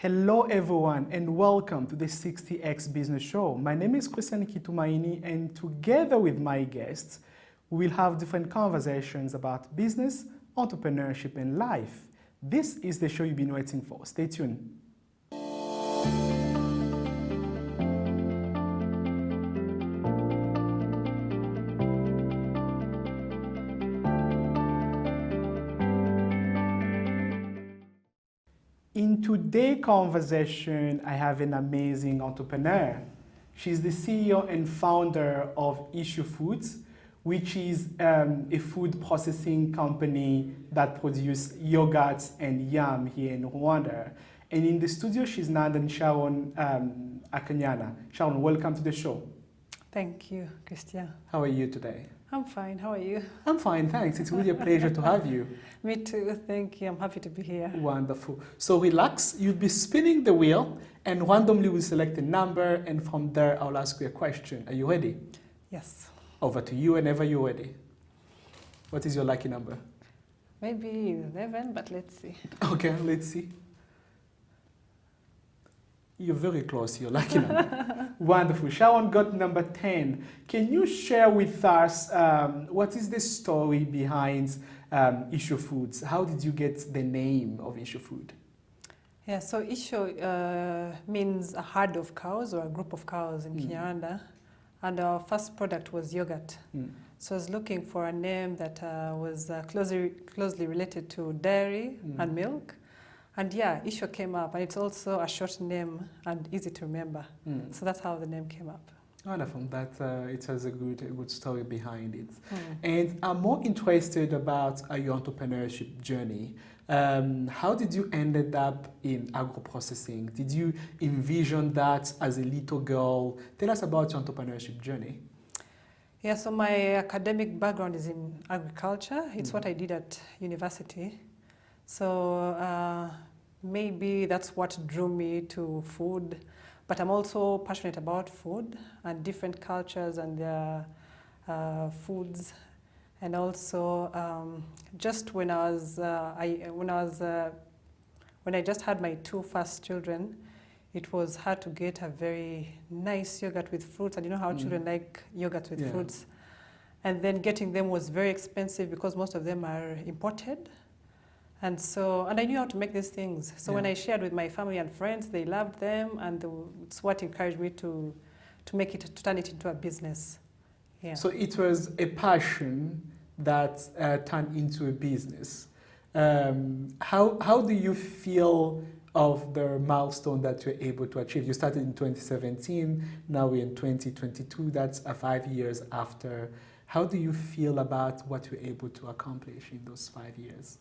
Hello everyone and welcome to the 60X Business Show. My name is Kitumaini and together with my guests, we'll have different conversations about business, entrepreneurship and life. This is the show you've been waiting for. Stay tuned. In today's conversation, I have an amazing entrepreneur. She's the CEO and founder of Issue Foods, which is a food processing company that produces yogurts and yam here in Rwanda. And in the studio, she's Nanda Sharon Akanyana. Sharon, welcome to the show. Thank you, Christian. How are you today? I'm fine. How are you? I'm fine, thanks. It's really a pleasure to have you. Me too. Thank you. I'm happy to be here. Wonderful. So relax. You'll be spinning the wheel and randomly we'll select a number and from there I'll ask you a question. Are you ready? Yes. Over to you whenever you're ready. What is your lucky number? Maybe 11, but let's see. Okay, let's see. You're very close to your lucky number. Wonderful. Sharon got number 10. Can you share with us what is the story behind Issue Foods? How did you get the name of Issue Food? Yeah, so Issue means a herd of cows or a group of cows in Kinyarwanda. And our first product was yogurt. So I was looking for a name that was closely related to dairy and milk. And yeah, Issue came up, and it's also a short name and easy to remember. So that's how the name came up. Wonderful. That it has a good story behind it. And I'm more interested about your entrepreneurship journey. How did you ended up in agro-processing? Did you envision that as a little girl? Tell us about your entrepreneurship journey. Yeah, so my academic background is in agriculture. It's what I did at university. So maybe that's what drew me to food. But I'm also passionate about food and different cultures and their foods. And also, just when I just had my two first children, it was hard to get a very nice yogurt with fruits. And you know how children like yogurt with fruits. And then getting them was very expensive because most of them are imported. And I knew how to make these things. So when I shared with my family and friends, they loved them, and it's what encouraged me to turn it into a business. Yeah. So it was a passion that turned into a business. How do you feel of the milestone that you're able to achieve? You started in 2017, now we're in 2022, that's 5 years after. How do you feel about what you're able to accomplish in those 5 years?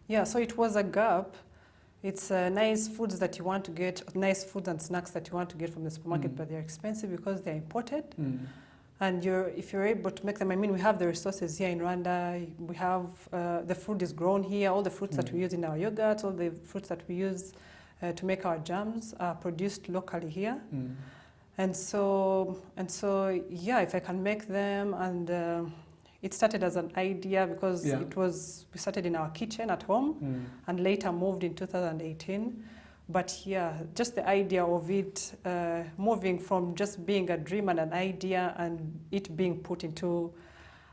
Yeah, so it was a gap. It's nice foods that you want to get, nice foods and snacks that you want to get from the supermarket, but they're expensive because they're imported. And if you're able to make them, I mean, we have the resources here in Rwanda. We have, the food is grown here. All the fruits that we use in our yogurts, all the fruits that we use to make our jams are produced locally here. And so, yeah, if I can make them, and it started as an idea because we started in our kitchen at home, and later moved in 2018. But yeah, just the idea of it moving from just being a dream and an idea and it being put into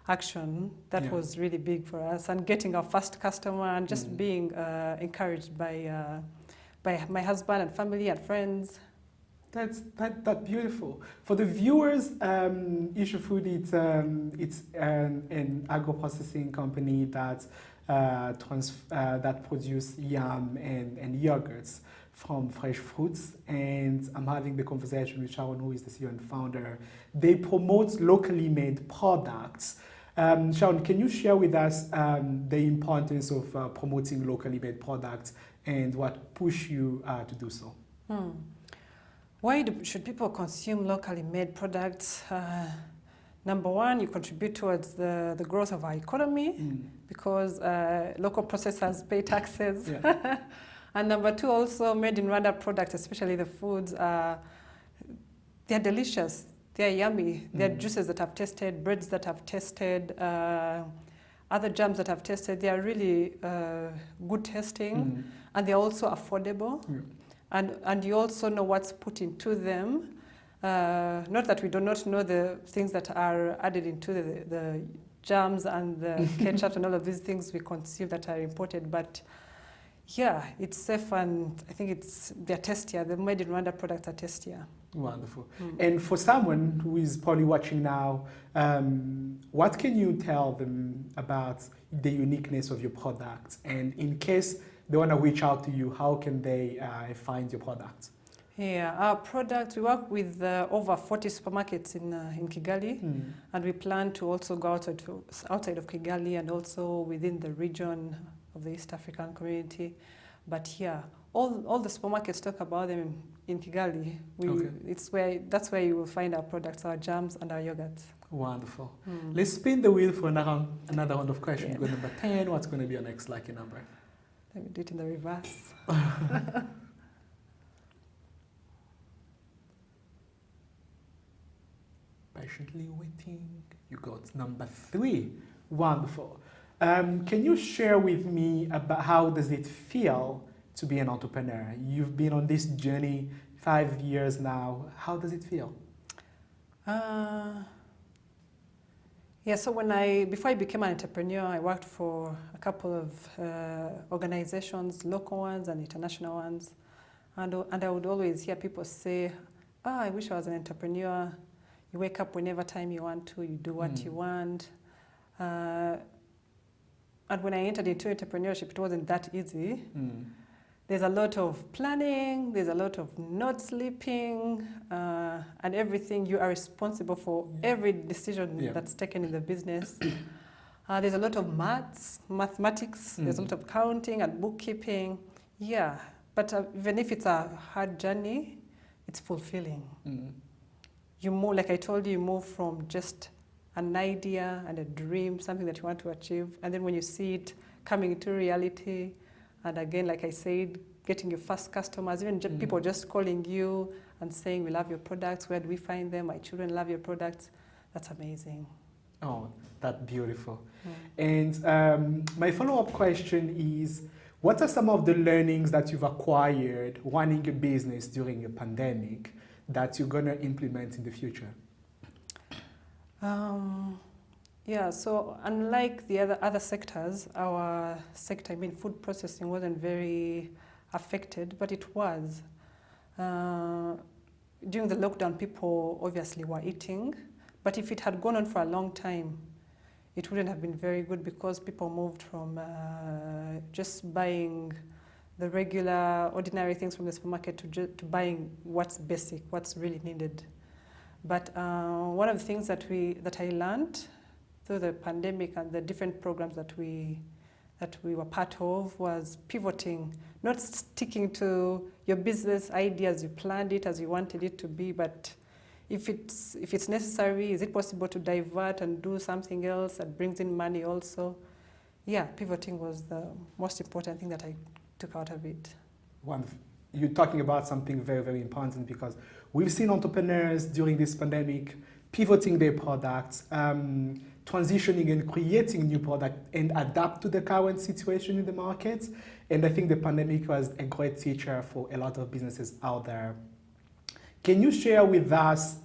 action, that was really big for us. And getting our first customer and just being encouraged by my husband and family and friends. That's beautiful. For the viewers, Issue Food, it's an agro-processing company that produce yam and yogurts from fresh fruits. And I'm having the conversation with Sharon, who is the CEO and founder. They promote locally made products. Sharon, can you share with us the importance of promoting locally made products and what pushed you to do so? Why should people consume locally made products? Number one, you contribute towards the growth of our economy because local processors pay taxes. And number two, also made in Rwanda products, especially the foods, they're delicious, they're yummy. They're juices that I've tasted, breads that I've tasted, other jams that I've tasted. They are really good tasting and they're also affordable. and you also know what's put into them. Not that we do not know the things that are added into the jams and the ketchup and all of these things we consume that are imported, but yeah, it's safe, and I think they're tastier. The made in Rwanda products are tastier. Wonderful. And for someone who is probably watching now, what can you tell them about the uniqueness of your products? And in case they want to reach out to you, how can they find your products? Yeah, our products, we work with over 40 supermarkets in Kigali, and we plan to also go outside of Kigali and also within the region of the East African community. But yeah, all the supermarkets talk about them in Kigali. That's where you will find our products, our jams and our yogurts. Wonderful. Let's spin the wheel for another round of questions. Yeah. Go number 10. What's going to be your next lucky number? Let me do it in the reverse. Patiently waiting. You got number 3. Wonderful. Can you share with me about how does it feel to be an entrepreneur? You've been on this journey 5 years now. How does it feel? Yeah, so before I became an entrepreneur, I worked for a couple of organizations, local ones and international ones. And I would always hear people say, I wish I was an entrepreneur. You wake up whenever time you want to, you do what you want. And when I entered into entrepreneurship, it wasn't that easy. There's a lot of planning, there's a lot of not sleeping, and everything. You are responsible for every decision that's taken in the business. There's a lot of mathematics, there's a lot of counting and bookkeeping. Yeah, but even if it's a hard journey, it's fulfilling. You move, like I told you, you move from just an idea and a dream, something that you want to achieve, and then when you see it coming into reality, and again, like I said, getting your first customers, even people just calling you and saying, we love your products, where do we find them? My children love your products. That's amazing. Oh, that's beautiful. And my follow-up question is, what are some of the learnings that you've acquired running a business during a pandemic that you're going to implement in the future? Yeah, so unlike the other sectors, our sector, food processing wasn't very affected, but it was. During the lockdown, people obviously were eating, but if it had gone on for a long time, it wouldn't have been very good because people moved from just buying the regular, ordinary things from the supermarket to buying what's basic, what's really needed. But one of the things that I learned through the pandemic and the different programs that we were part of was pivoting, not sticking to your business idea as you planned it, as you wanted it to be, but if it's necessary, is it possible to divert and do something else that brings in money also? Yeah, pivoting was the most important thing that I took out of it. You're talking about something very, very important because we've seen entrepreneurs during this pandemic pivoting their products, transitioning and creating new products and adapt to the current situation in the market. And I think the pandemic was a great teacher for a lot of businesses out there. Can you share with us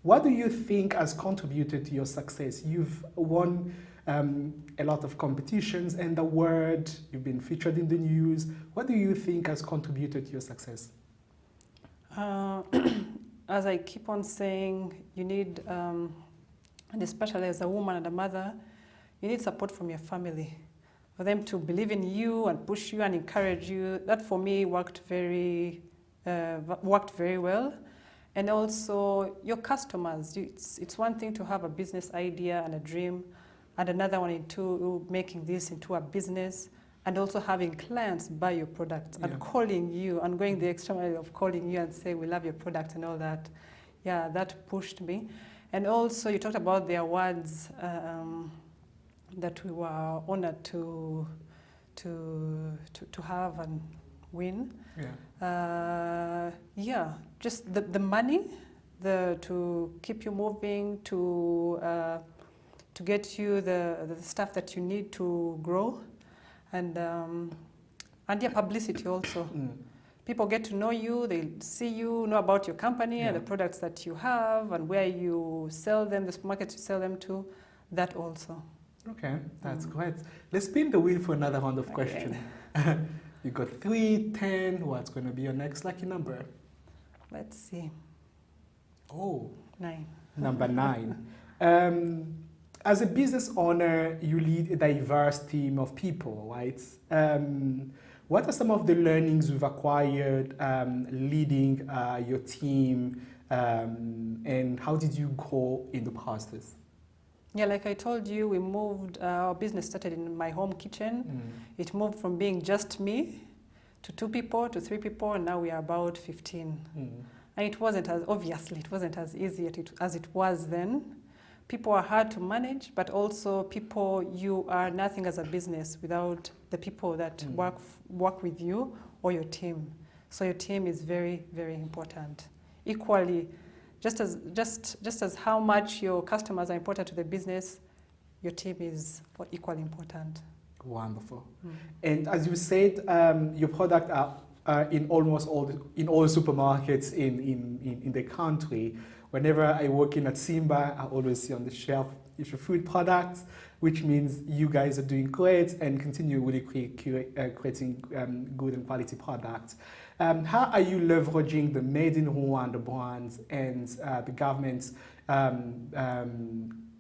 what do you think has contributed to your success? You've won a lot of competitions and awards, you've been featured in the news. What do you think has contributed to your success? As I keep on saying, you need, and especially as a woman and a mother, you need support from your family, for them to believe in you and push you and encourage you. That for me worked very well. And also your customers. It's one thing to have a business idea and a dream, and another one into making this into a business, and also having clients buy your products and calling you and going the extra mile of calling you and say, we love your product and all that. Yeah, that pushed me. And also you talked about the awards that we were honored to have and win. Yeah, just the money, to keep you moving, to get you the stuff that you need to grow, and yeah, publicity also. people get to know you, they see you, know about your company and the products that you have and where you sell them, the supermarkets you sell them to, that also. Okay, that's great. Let's spin the wheel for another round of questions. You got 3, 10, what's going to be your next lucky number? Let's see. Oh. 9. Number 9. As a business owner, you lead a diverse team of people, right? What are some of the learnings you've acquired leading your team, and how did you grow in the process? Yeah, like I told you, we moved, our business started in my home kitchen. It moved from being just me to 2 people, to 3 people, and now we are about 15. And it wasn't as, obviously, it wasn't as easy as it was then. People are hard to manage, but also people, you are nothing as a business without the people that work with you or your team. So your team is very, very important. Equally, just as how much your customers are important to the business, your team is equally important. Wonderful. And as you said, your product are in almost all supermarkets in the country. Whenever I walk in at Simba, I always see on the shelf Issue Food products, which means you guys are doing great and continue really creating good and quality products. How are you leveraging the Made in Rwanda brands and the government's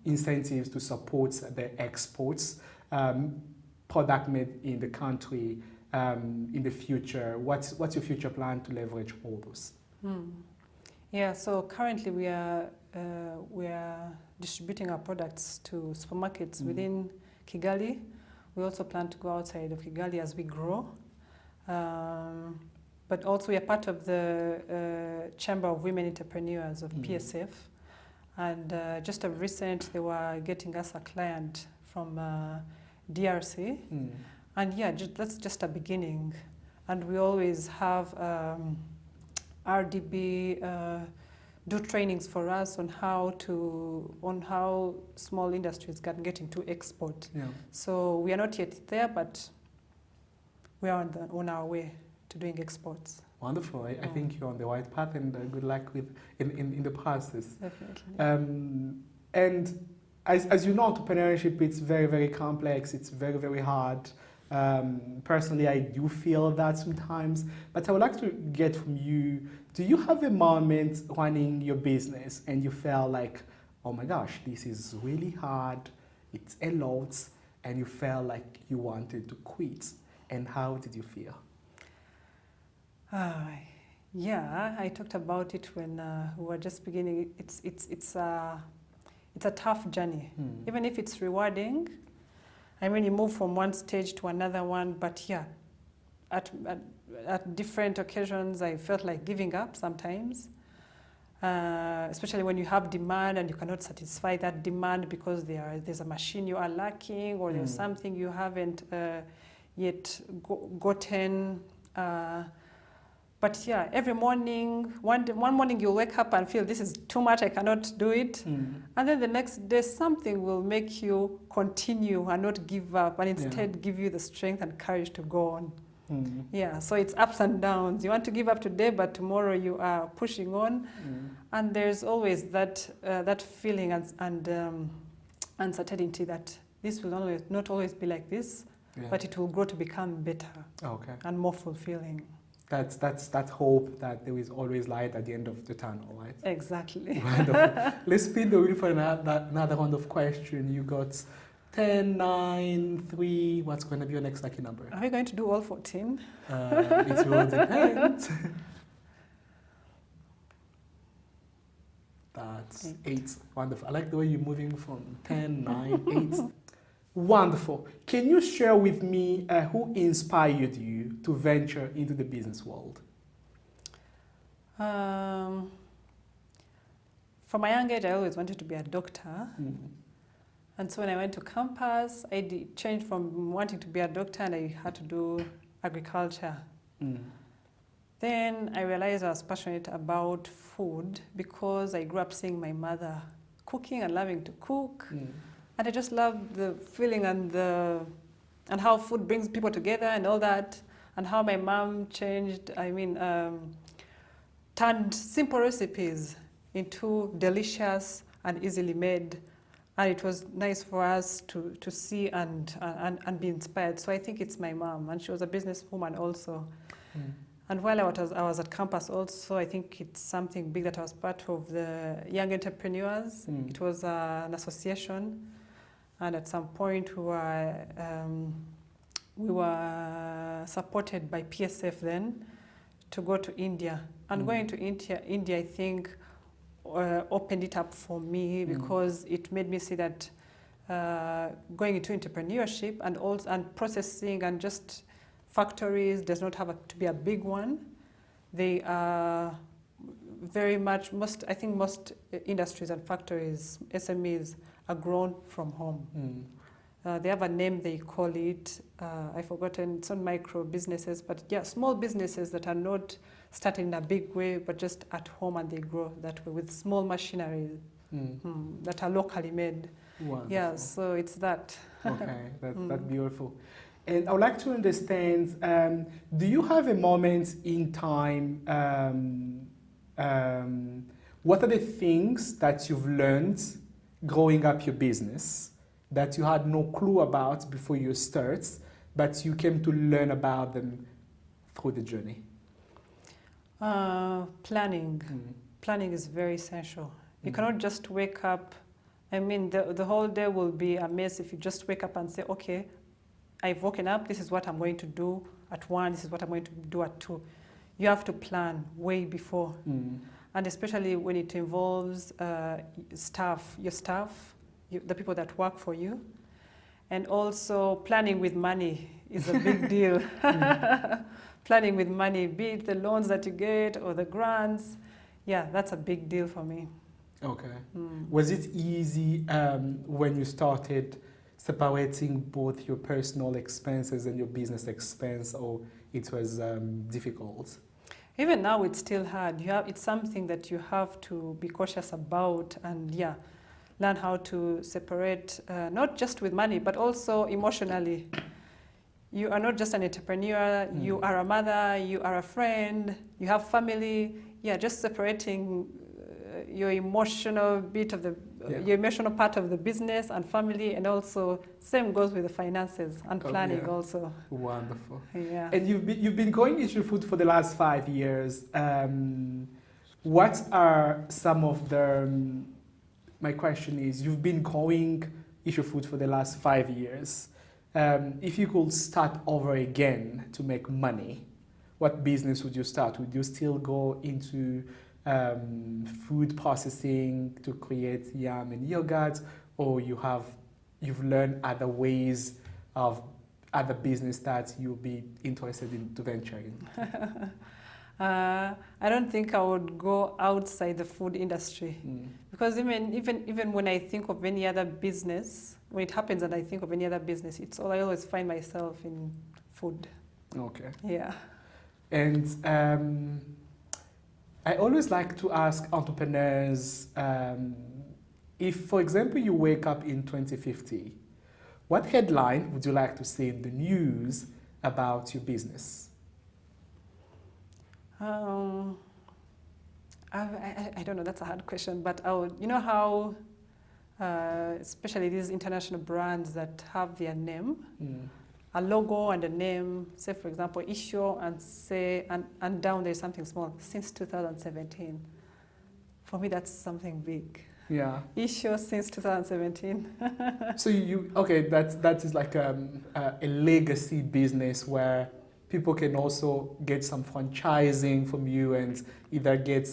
incentives to support the exports, product made in the country in the future? What's your future plan to leverage all those? Yeah, so currently we are distributing our products to supermarkets within Kigali. We also plan to go outside of Kigali as we grow. But also we are part of the Chamber of Women Entrepreneurs of PSF. And just of recent, they were getting us a client from DRC. And yeah, that's just a beginning. And we always have RDB do trainings for us on how small industries can get into export. So we are not yet there, but we are on our way to doing exports. Wonderful. I think you're on the right path, and good luck in the process. Definitely. And as you know, entrepreneurship, it's very, very complex. It's very, very hard. Personally, I do feel that sometimes, but I would like to get from you, do you have a moment running your business and you felt like, oh my gosh, this is really hard, it's a lot, and you felt like you wanted to quit? And how did you feel? Yeah, I talked about it when we were just beginning. It's a tough journey, even if it's rewarding. I mean, you move from one stage to another one, but yeah, at different occasions, I felt like giving up sometimes, especially when you have demand and you cannot satisfy that demand because there's a machine you are lacking, or there's something you haven't yet gotten. But yeah, every morning, one morning you'll wake up and feel this is too much, I cannot do it. And then the next day, something will make you continue and not give up, and instead give you the strength and courage to go on. Yeah, so it's ups and downs. You want to give up today, but tomorrow you are pushing on. And there's always that feeling and uncertainty that this will not always be like this, but it will grow to become better and more fulfilling. That's that hope that there is always light at the end of the tunnel, right? Exactly. Wonderful. Let's spin the wheel for another round of question. You got 10, 9, 3. What's going to be your next lucky number? Are we going to do all 14? It will depend. That's 8. Wonderful. I like the way you're moving from 10, 9, 8. Wonderful. Can you share with me who inspired you to venture into the business world? From a young age, I always wanted to be a doctor. And so when I went to campus, I changed from wanting to be a doctor, and I had to do agriculture. Then I realized I was passionate about food because I grew up seeing my mother cooking and loving to cook. And I just love the feeling and how food brings people together and all that. and how my mom changed, turned simple recipes into delicious and easily made. And it was nice for us to see and be inspired. So I think it's my mom, and she was a businesswoman also. Mm. And while I was at campus also, I think it's something big that I was part of the Young Entrepreneurs. Mm. It was an association, and at some point we were supported by PSF then to go to India. And going to India, I think, opened it up for me because it made me see that going into entrepreneurship and processing and just factories does not have to be a big one. They are very much, most industries and factories, SMEs, are grown from home. They have a name, they call it, I've forgotten, it's not micro businesses, but yeah, small businesses that are not started in a big way, but just at home, and they grow that way with small machinery that are locally made. Wonderful. Yeah, so it's that. Okay, that's beautiful. And I would like to understand, do you have a moment in time, what are the things that you've learned growing up your business that you had no clue about before you start, but you came to learn about them through the journey? Planning. Planning is very essential. You cannot just wake up. I mean, the whole day will be a mess if you just wake up and say, okay, I've woken up, this is what I'm going to do at 1, this is what I'm going to do at 2. You have to plan way before. And especially when it involves your staff, the people that work for you. And also planning with money is a big deal. Planning with money, be it the loans that you get or the grants. Yeah, that's a big deal for me. Okay. Was it easy when you started separating both your personal expenses and your business expense, or it was difficult? Even now, it's still hard. It's something that you have to be cautious about, and learn how to separate, not just with money, but also emotionally. You are not just an entrepreneur, you are a mother, you are a friend, you have family. Yeah, just separating your emotional bit of your emotional part of the business and family, and also same goes with the finances and planning also. Wonderful. Yeah. And you've been going Issue Food for the last 5 years. What are some of the my question is, you've been growing Issue Food for the last 5 years. If you could start over again to make money, what business would you start? Would you still go into food processing to create yam and yogurt, or you've learned other ways of other business that you'll be interested in to venture in? I don't think I would go outside the food industry because even when I think of any other business, when it happens and I think of any other business, I always find myself in food. Okay. Yeah. And I always like to ask entrepreneurs, if, for example, you wake up in 2050, what headline would you like to see in the news about your business? I don't know, that's a hard question, but I would, you know how, especially these international brands that have their name, a logo and a name, say for example, Issue, and down there's something small, since 2017. For me, that's something big. Yeah. Issue since 2017. So that is like a legacy business where people can also get some franchising from you and either get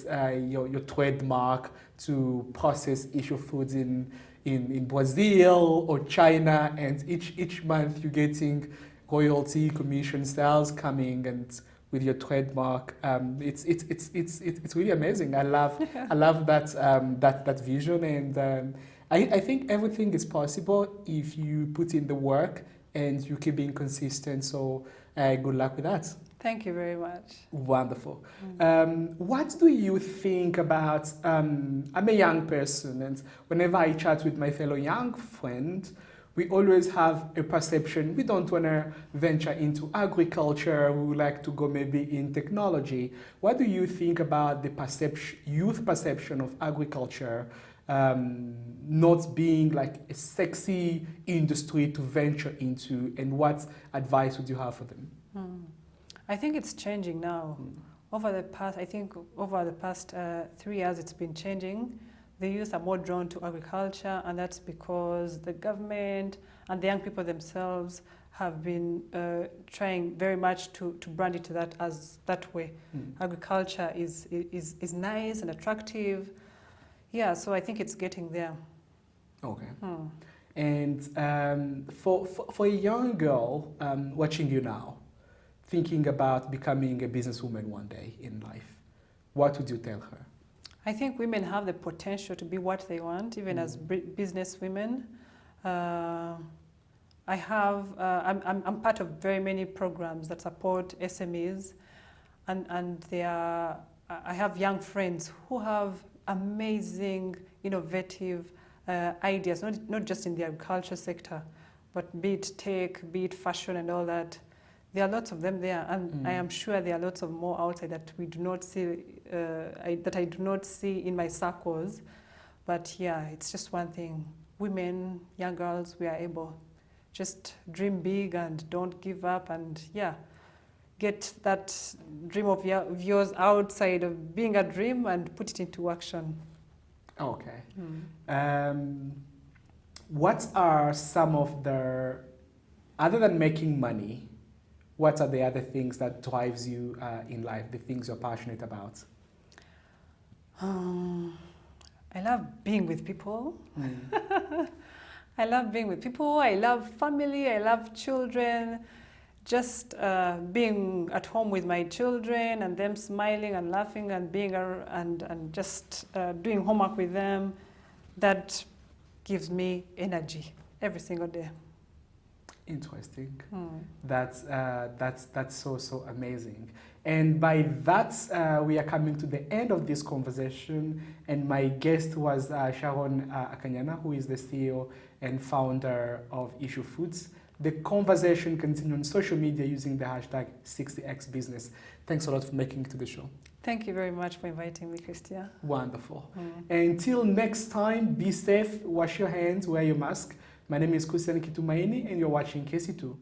your trademark to process Issue foods in Brazil or China, and each month you're getting royalty, commission, sales coming, and with your trademark, it's really amazing. I love that vision, and I think everything is possible if you put in the work and you keep being consistent. So good luck with that. Thank you very much. Wonderful. What do you think about, I'm a young person, and whenever I chat with my fellow young friend, we always have a perception, we don't want to venture into agriculture, we would like to go maybe in technology. What do you think about the youth perception of agriculture not being like a sexy industry to venture into, and what advice would you have for them? I think it's changing now. Over the past 3 years, it's been changing. The youth are more drawn to agriculture, and that's because the government and the young people themselves have been trying very much to brand it to that way. Agriculture is nice and attractive. Yeah, so I think it's getting there. Okay. And for a young girl watching you now, thinking about becoming a businesswoman one day in life, what would you tell her? I think women have the potential to be what they want, even as business women. I'm part of very many programs that support SMEs, and I have young friends who have amazing, innovative ideas, not just in the agriculture sector, but be it tech, be it fashion and all that. There are lots of them there, and I am sure there are lots of more outside that we do not see, that I do not see in my circles. But yeah, it's just one thing. Women, young girls, we are able. Just dream big and don't give up, and yeah, get that dream of yours outside of being a dream and put it into action. Okay. What are some of the, other than making money, what are the other things that drives you in life, the things you're passionate about? I love being with people. I love being with people. I love family. I love children. Just being at home with my children and them smiling and laughing and being and just doing homework with them, that gives me energy every single day. Interesting. That's so amazing. And by that, we are coming to the end of this conversation. And my guest was Sharon Akanyana, who is the CEO and founder of Issue Foods. The conversation continues on social media using the hashtag 60xbusiness. Thanks a lot for making it to the show. Thank you very much for inviting me, Christia. Wonderful. Until next time, be safe, wash your hands, wear your mask. My name is Kitumaini, and you're watching KC2.